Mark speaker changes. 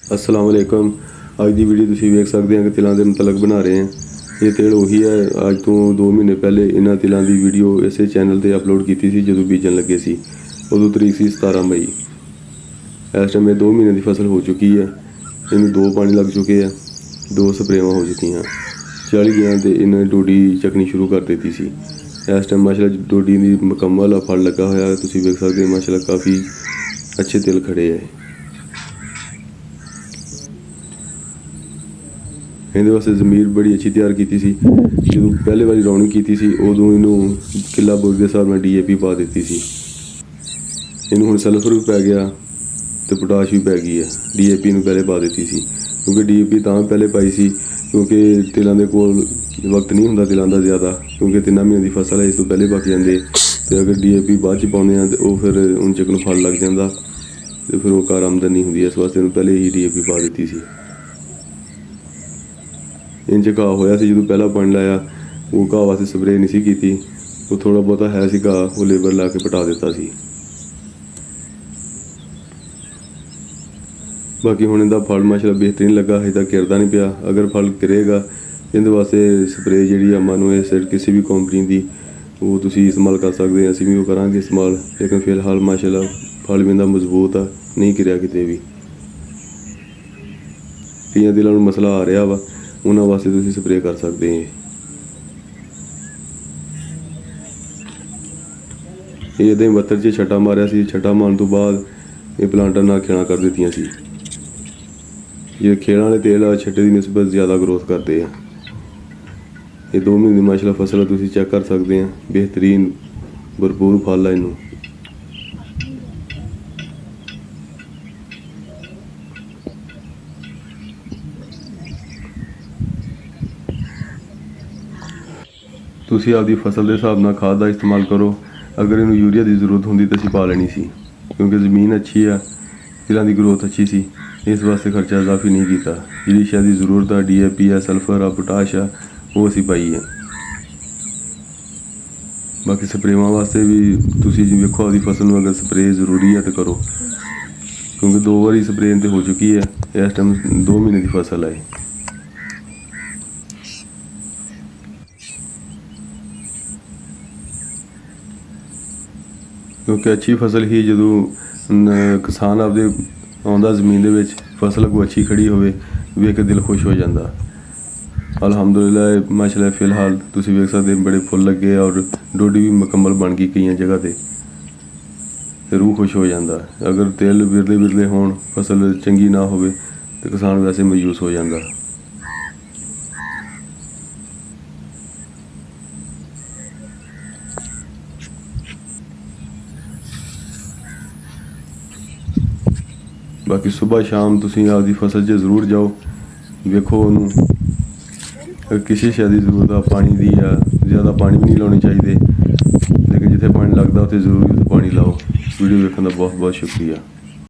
Speaker 1: अस्सलाम वालेकुम। अज की वीडियो तुसीं वेख सकते हैं कि तिलों के मुतलक बना रहे हैं। ये तेल उही है अज तो 2 महीने पहले इन्होंने तिलों की वीडियो इस चैनल पर अपलोड की थी जो बीजन लगे सी। उदों तरीक सी 17 मई। इस टाइम ये 2 महीने की फसल हो चुकी है। इन्हें 2 पानी लग चुके हैं, 2 स्प्रेवां हो चुकी हैं। 40 दिनों तो इन्हें डोडी चकनी शुरू कर दी सी। इस टाइम माशाल्लाह डोडी की मुकम्मल फल लगा होया है। तुसीं वेख सकते माशाल्लाह काफ़ी अच्छे तिल खड़े है। ਇਹਦੇ ਵਾਸਤੇ ਜ਼ਮੀਰ ਬੜੀ ਅੱਛੀ ਤਿਆਰ ਕੀਤੀ ਸੀ। ਜਦੋਂ ਪਹਿਲੇ ਵਾਰੀ ਰੌਣੀ ਕੀਤੀ ਸੀ ਉਦੋਂ ਇਹਨੂੰ ਕਿੱਲਾ ਬੋਰ ਦੇ ਹਿਸਾਬ ਨਾਲ DAP ਪਾ ਦਿੱਤੀ ਸੀ। ਇਹਨੂੰ ਹੁਣ ਸਲਫਰ ਵੀ ਪੈ ਗਿਆ ਤੇ ਪੋਟਾਸ਼ ਵੀ ਪੈ ਗਈ ਹੈ। DAP ਨੂੰ ਪਹਿਲੇ ਪਾ ਦਿੱਤੀ ਸੀ ਕਿਉਂਕਿ DAP ਤਾਂ ਪਹਿਲੇ ਪਾਈ ਸੀ ਕਿਉਂਕਿ ਤਿਲਾਂ ਦੇ ਕੋਲ ਵਕਤ ਨਹੀਂ ਹੁੰਦਾ ਤਿਲਾਂ ਦਾ ਜ਼ਿਆਦਾ, ਕਿਉਂਕਿ 3 ਮਹੀਨੇ ਦੀ ਫਸਲ ਹੈ। ਇਸ ਤੋਂ ਪਹਿਲੇ ਪੱਕ ਜਾਂਦੇ ਤੇ ਅਗਰ DAP ਬਾਅਦ 'ਚ ਪਾਉਂਦੇ ਆ ਤੇ ਉਹ ਫਿਰ ਉਹਨਾਂ 'ਚ ਨੂੰ ਫਲ ਲੱਗ ਜਾਂਦਾ ਤੇ ਫਿਰ ਉਹ ਕਾਰ ਆਮਦਨ ਨਹੀਂ ਹੁੰਦੀ। ਇਸ ਵਾਸਤੇ ਇਹਨੂੰ ਪਹਿਲੇ ਹੀ DAP ਪਾ ਦਿੱਤੀ ਸੀ। इंज घाह होया सी जो पहला पानी लाया वो घाह वास्ते स्प्रे नहीं सी कीती। वो थोड़ा बहुता है सी घाह वो लेबर ला के पटा दिता सी। बाकी हुण इहदा फल माशाल्लाह बेहतरीन लगा, अजे तक गिरदा नहीं पिया। अगर फल गिरेगा इहदे वास्ते स्प्रे जिहड़ी मानो इस किसी भी कंपनी की वो तुसीं इस्तेमाल कर सकते हैं, असीं भी वो करांगे इस्तेमाल। लेकिन फिलहाल माशाल्लाह फल भी इहदा मजबूत आ, नहीं गिरिया किते भी। कईयां दिलां नूं मसला आ रहा वा उन्होंने वास्ते तुसीं स्प्रे कर सकते हैं। ये इदां ही बत्तर 'च छट्टा मारिया सी। छट्टा मारन तो बाद ये प्लांटां नाल खेड़ा कर दित्तियां सी। ये खेड़ा वाले तेल छट्टे की निस्बत ज़्यादा ग्रोथ करते हैं। ये 2 महीने की माशाल्लाह फसल तुसीं चेक कर सकते हैं, बेहतरीन भरपूर फल है इनू। तुसीं आपदी फसल के हिसाब नाल खाद का इस्तेमाल करो। अगर इनू यूरिया की जरूरत होंदी तो असीं पा लैनी सी क्योंकि ज़मीन अच्छी है, तिलां की ग्रोथ अच्छी सी। इस वास्ते खर्चा काफ़ी नहीं किया। जिहड़ी शै की जरूरत है DAP है, सल्फर है, पोटाश है, वो असीं पाई है। बाकी स्प्रेवां वास्ते भी तुसीं वेखो आपदी फसल में अगर स्प्रे जरूरी है तो करो क्योंकि 2 बारी स्प्रे तो हो चुकी है। इस टाइम 2 महीने की फसल है। क्योंकि अच्छी फसल ही जो किसान आपदे आउंदा जमीन दे विच फसल को अच्छी खड़ी होवे वेख के दिल खुश हो जाता। अल्हम्दुलिल्लाह माशाल्लाह फिलहाल तुसीं वेख सकते बड़े फुल लगे और डोडी भी मुकम्मल बन गई कई जगह ते रूह खुश हो जाता। अगर तेल विरले विरले होण फसल चंगी ना होवे तो किसान वैसे मायूस हो जाता। बाकी सुबह शाम तुसीं आपदी फसल 'च जरूर जाओ, वेखो उन्होंने किसी शै की जरूरत है पानी की या ज़्यादा पानी भी नहीं लाने चाहिए, लेकिन जिथे पानी लगता उत्थे जरूर पानी लाओ। वीडियो देखने का बहुत बहुत शुक्रिया।